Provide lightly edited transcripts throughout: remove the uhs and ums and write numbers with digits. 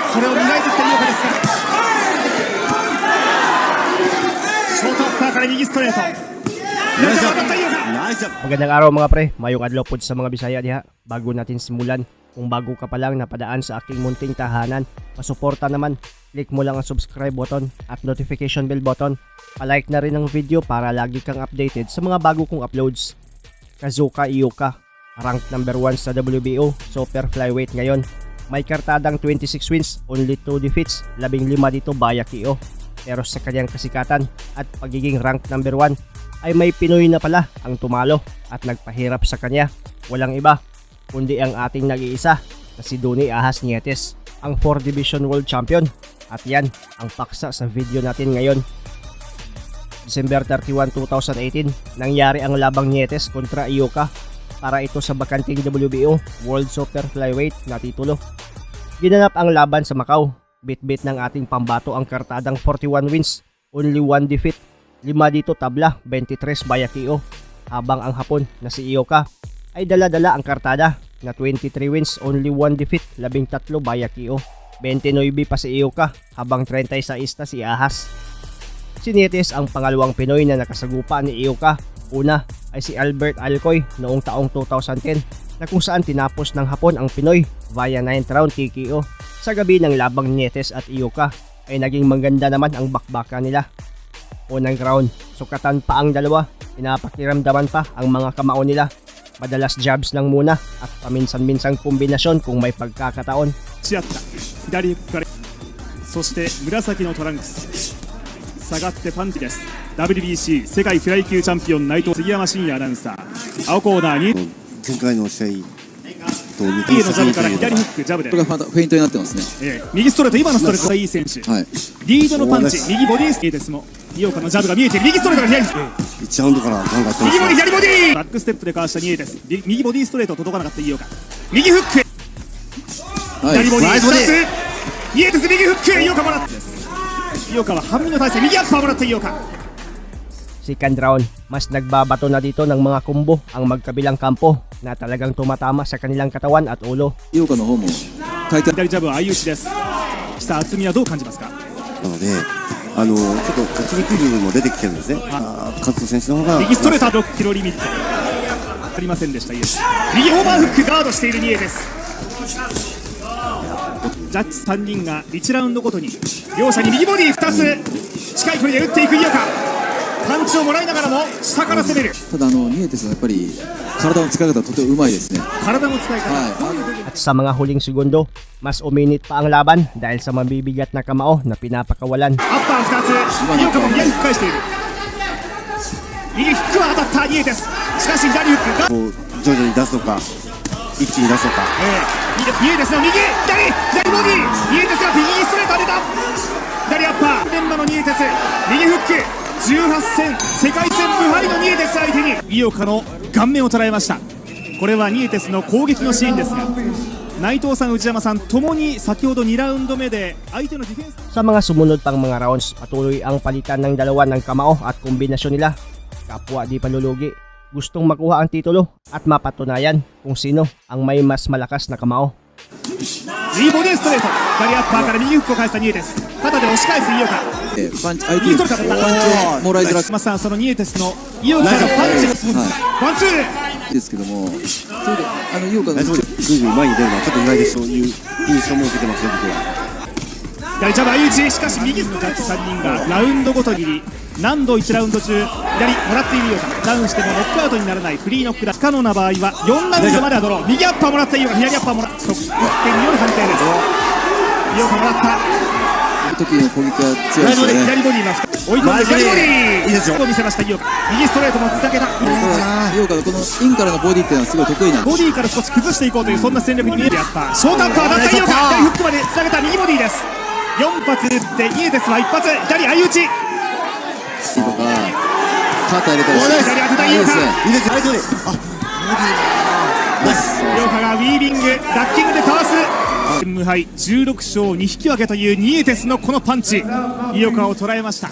それを磨いてきた井岡ですが、ショートアッパーから右ストレート。Magandang araw mga pre, mayong adlaw po sa mga Bisaya diha. Bago natin simulan, kung bago ka pa lang napadaan sa aking munting tahanan, pasuporta naman, click mo lang ang subscribe button at notification bell button. Pa-like na rin ang video para lagi kang updated sa mga bago kong uploads. Kazuka Ioka, ranked number 1 sa WBO Super Flyweight ngayon. May kartadang 26 wins, only 2 defeats, 15 dito via KO. Pero sa kanyang kasikatan at pagiging ranked number 1 ay may Pinoy na pala ang tumalo at nagpahirap sa kanya. Walang iba kundi ang ating nag-iisa na si Donnie Ahas Nietes, ang 4 Division World Champion. At yan ang paksa sa video natin ngayon. December 31, 2018, nangyari ang labang Nietes kontra Ioka para ito sa bakanting WBO World Super Flyweight na titulo. Ginanap ang laban sa Macau. Bit-bit ng ating pambato ang kartadang 41 wins, only 1 defeat, 5 dito tabla, 23 via KO. Habang ang Hapon na si Ioka ay dala-dala ang kartada na 23 wins, only 1 defeat, 13 via KO. 29 pa si Ioka habang 36 na si Ahas. Si Nietes ang pangalawang Pinoy na nakasagupa ni Ioka. Una ay si Albert Alcoy noong taong 2010 na kung saan tinapos ng Hapon ang Pinoy via 9th round TKO. Sa gabi ng labang Nietes at Ioka ay naging maganda naman ang bakbaka nila. Unang round, sukatan pa ang dalawa, pinapakiramdaman pa ang mga kamao nila. Madalas jabs lang muna at paminsan-minsang kombinasyon kung may pagkakataon. 左からそして紫のトランクス下がってパンチです。 WBC 世界フライ級チャンピオン内藤杉山真也アナウンサー。青コーナーに前回の試合と似て右のジャブから左フックジャブで、これがまたフェイントになってますね。右ストレート、今のストレートがいい選手、はい、リードのパンチ、右ボディーステーですも井岡のジャブが見えている。右ストレートから左フック、1ラウンドからガンガンやってます右ボディ左ボディ、バックステップでかわしたニエテス、右ボディストレート届かなかった井岡、右フック、左ボディ2つ、ニエテス右フック、井岡もらって井岡は半身の体勢、右アッパーもらった井岡。Second round, mas nagbabato na dito ng mga kumbo ang magkabilang kampo na talagang tumatama sa kanilang katawan at ulo. 井岡の方も回転左ジャブは相打ちです。さあ厚みはどう感じますか。なのでちょっとガチ力部分も出てきてるんですね。加藤選手の方が右ストレート6キロリミットありませんでしたイエス。右オーバーフックガードしているニエです。ジャッジ3人が1ラウンドごとに両者に右ボディ2つ近い距離で打っていく井岡。パンチをもらいながらも下から攻める。ただニエテスはやっぱり体の使い方とてもうまいですね。体の使い方、At sa mga huling segundo, mas uminit pa ang laban dahil sa mabibigat na kamao na pinapakawalan. アッパー2つ、井岡も左フック返している。右フックは当たったニエテス。しかし左フックがこう徐々に出すのか一気に出すのか、ニエテスの右左ボディ、ニエテスが右ストレート当てた。左アッパー、連覇のニエテス右フック、18戦世界戦無敗のニエテス相手に井岡の顔面を捉えました。これはニエテスの攻撃のシーンですが、内藤さん、内山さんともに先ほど2ラウンド目で相手のディフェンス Sa mga sumunod pang mga rounds, patuloy ang palitan ng dalawa ng kamao at kombinasyon nila. Kapwa di palulugi, gustong makuha ang titulo at mapatunayan kung sino ang may mas malakas na kamao. 右ボディストレート、左アッパーから右フックを返したニエテス、肩で押し返す井岡。パンチ相手にパンチをもらいづらくさん、そのニエテスの井岡のパンチがワンツーですけども、それで井岡がぐいぐい前に出るのはちょっと意外でそういう印象も受けてますね僕は。左ジャブ相打ち、しかし右ストレート、3人がラウンドごとに何度1ラウンド中左もらっている井岡。ダウンしてもノックアウトにならないフリーノックだ。不可能な場合は4ラウンドまではドロー。右アッパーもらった井岡、左アッパーもらった1点による判定です。井岡もらった時の攻撃は強いですね。左ボディが追い込んで左ボディいいですよを見せました井岡。右ストレートもつだけた。井岡のこのインからのボディっていうのはすごい得意なんです。ボディから少し崩していこうというそんな戦略に見える。やったショートアッパーだった井岡、左フックまでつなげた右ボディです。4発打ってニエテスは1発左相打ちとか肩入れたりして、左当てた井岡。いいですよ、そうです。井岡がウィービングダッキングでかわす。無敗16勝2引き分けというニエテスのこのパンチ、井岡を捉えました。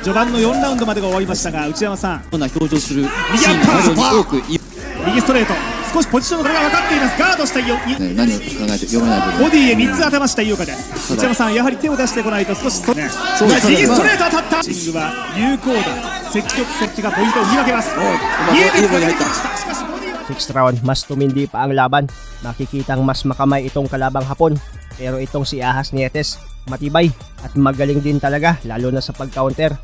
序盤の4ラウンドまでが終わりましたが、内山さん、こんな表情する右アッパーシーンが非常に多く右ストレート少しポジションのこれが分かっています。ガードしたよね、何を考えて読めない部分。ボディへ3つ頭した井岡です。内山さん、やはり手を出してこないと少しそうです。右ストレート当たった。シングは有効度、積極設置がポイントを見分けます。いいボール入った。しかしボディは Next round, mas tumindi pa ang laban. Makikitang mas makamay itong kalabang Hapon. Pero itong si Ahas Nietes, matibay at magaling din talaga, lalo na sa pag-counter.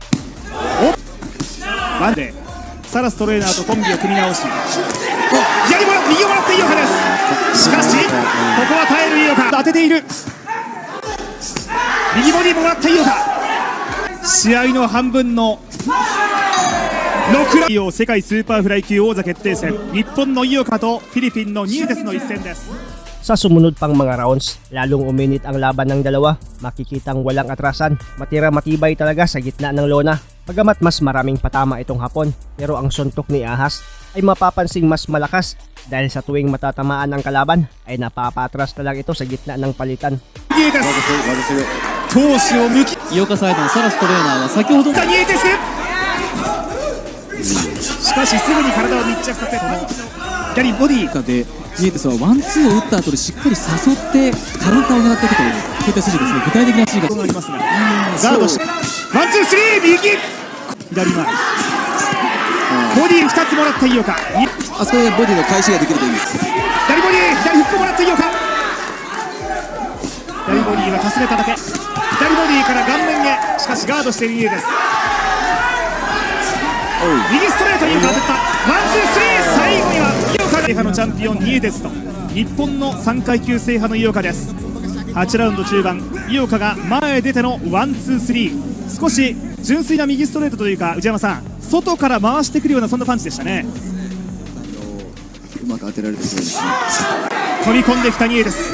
ワンでサラストレーナーとコンビを組み直し、左もら右をもらった井岡です。しかしここは耐える井岡、当てている。右ボディもらった井岡、試合の半分の6ラウンド、世界スーパーフライ級王座決定戦、日本の井岡とフィリピンのニエテスの一戦です。 Sa sumunod pang mga rounds, lalong uminit ang laban ng dalawa. Makikitang walang atrasan, matira matibay talaga sa gitna ng lona. Pagamat mas maraming patama itong Hapon, pero ang suntok ni Ahas ay mapapansing mas malakas dahil sa tuwing matatamaan ang kalaban ay napapatras na lang ito sa gitna ng palitan. ニエテス闘志を向き井岡サイドのサラストレーナーは先ほどニエテス、しかしすぐに体を密着させ、この左ボディでニエテスはワンツーを打った後でしっかり誘ってカウンターを狙っていくという、そういった指示ですね。具体的な指示がありますが、ガードしてワンツースリー、右左前、ボディ2つもらった井岡、あそこでボディの返しができるといいです。左ボディ、左フックもらった井岡、左ボディはかすれただけ、左ボディから顔面へ、しかしガードしているニエテス、右ストレートに当たった、ワンツースリー、最後には井岡が制覇のチャンピオンニエテスと日本の3階級制覇の井岡です。8ラウンド中盤、井岡が前へ出てのワンツースリー、少し純粋な右ストレートというか、内山さん、外から回してくるようなそんなパンチでしたね。うまく当てられてそうですね。飛び込んできたニエテス、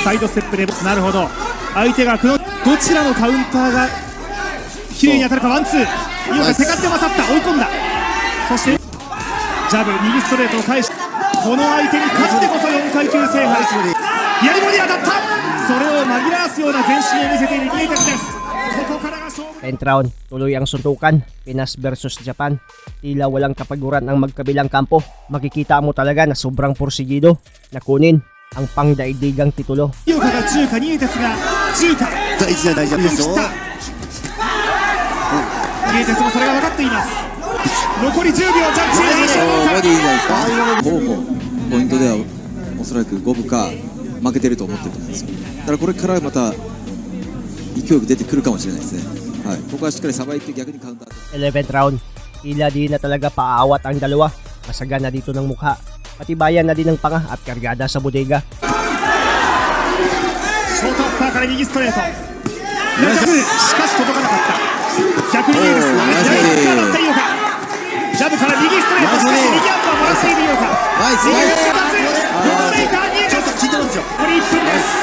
サイドステップで、なるほど、相手がどちらのカウンターが綺麗に当たるか。ワンツー、井岡手数で勝った、追い込んだ、そしてジャブ、右ストレートを返し、この相手に勝ってこそ4階級制覇。左ボディ当たった、それを紛らわすような前進を見せているニエテスです。ここからが勝負。 10th round, tuloy ang suntukan. Pinas versus Japan. Tila walang kapaguran ang magkabilang kampo. Makikita mo talaga na sobrang porsigido na kunin ang pangdaigdigang titulo. 井岡が中華、ニエテスが中華、大事な大事なですよ。ニエテスもそれが分かっています。残り10秒、ジャッジの印象どうか。ボディいいじゃないですか。ほぼポイントではおそらく五分か負けてると思ってると思うんですよ。だからこれからまた勢いが出てくるかもしれないですね。はい、ここはしっかりさばいて逆にカウンター。 11th round, tila di na talaga paawat ang dalawa. Masaga na dito ng mukha. Patibayan na din ng panga at kargada sa bodega. ショートアッパーから右ストレート、しかし届かなかった。逆にニエテス、左フックが当たった井岡、ジャブから右ストレート、しかし右アッパーもらっている井岡、ナイス右ナイス。フック2つ、ボトメーカーニエテス、聞いてますよ。これ1分です。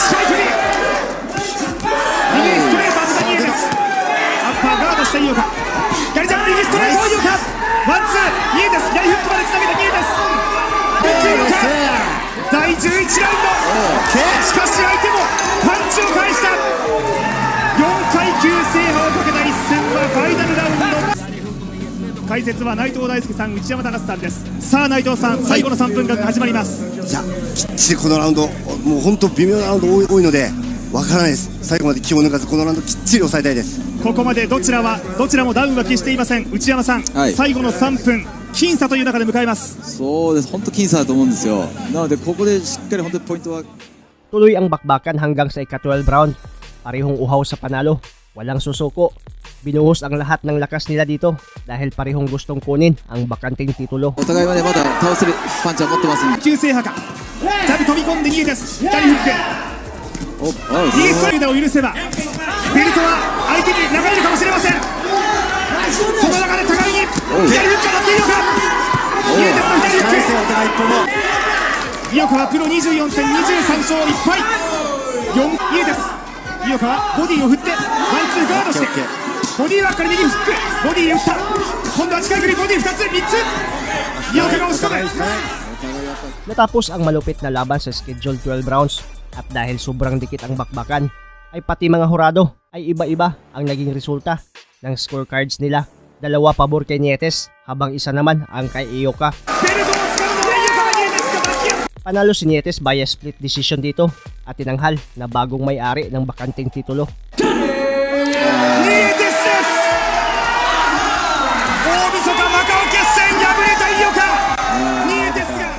近い距離、右ストレート当てたニエテス、アッパーガードした井岡、左ジャブ右ストレート井岡、ワンツー、ニエテス、左フックまでつなげたニエテス、第11ラウンド、しかし相手もパンチを返した。4階級制覇をかけた一戦はファイナルラウンド。解説は内藤大輔さん、内山隆さんです。さあ内藤さん、最後の3分間が始まります。じゃあきっちりこのラウンド、もう本当微妙なラウンド多いのでわからないです。最後まで気を抜かずこのラウンドきっちり抑えたいです。ここまでどちらもダウンは決していません。内山さん、はい、最後の3分僅差という中で迎えます。そうです、本当僅差だと思うんですよ。なのでここでしっかり本当にポイントは Tuloy ang bakbakan hanggang sa ika-12 round. Parehong uhaw sa panalo. Walang susuko. Binuhos ang lahat ng lakas nila dito dahil parehong gustong kunin ang bakanting titulo. お互いはねまだ倒せるパンチは持ってますんで。急制覇か。ジャブ飛び込んでニエテス、左フック、右ストレートを許せばベルトは相手に流れるかもしれません。その中で互いに左フックが当たっているのか。ニエテスの左フック、井岡はプロ24戦23勝1敗。ニエテス、井岡はボディを振ってワンツーガードして、ボディーワークから右フック、ボディー打った、今度は近い距離ボディー2つ3つ、井岡が押し込む。 Natapos ang malupit na laban sa scheduled 12 rounds at dahil sobrang dikit ang bakbakan ay pati mga hurado ay iba-iba ang naging resulta ng scorecards nila. Dalawa pabor kay Nietes habang isa naman ang kay Ioka. Panalo si Nietes via split decision dito at tinanghal na bagong may-ari ng bakanting titulo. ニエテスです大晦日マカオ決戦敗れた井岡ニエテスが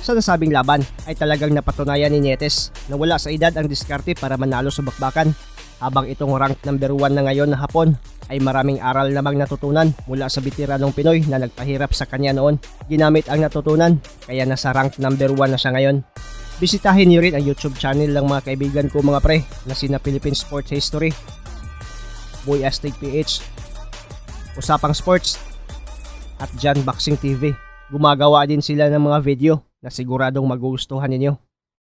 Sa nasabing laban ay talagang napatunayan ni Nietes na wala sa edad ang diskarte para manalo sa bakbakan. Habang itong rank number 1 na ngayon na Hapon ay maraming aral namang natutunan mula sa bitiranong Pinoy na nagpahirap sa kanya noon. Ginamit ang natutunan kaya nasa rank number 1 na siya ngayon. Bisitahin niyo rin ang YouTube channel ng mga kaibigan ko mga pre na sina Philippine Sports History, Boy Astig PH, Usapang Sports at Jan Boxing TV. Gumagawa din sila ng mga video na siguradong magugustuhan ninyo.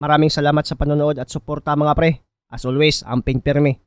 Maraming salamat sa panonood at suporta mga pre. As always, amping pirmi.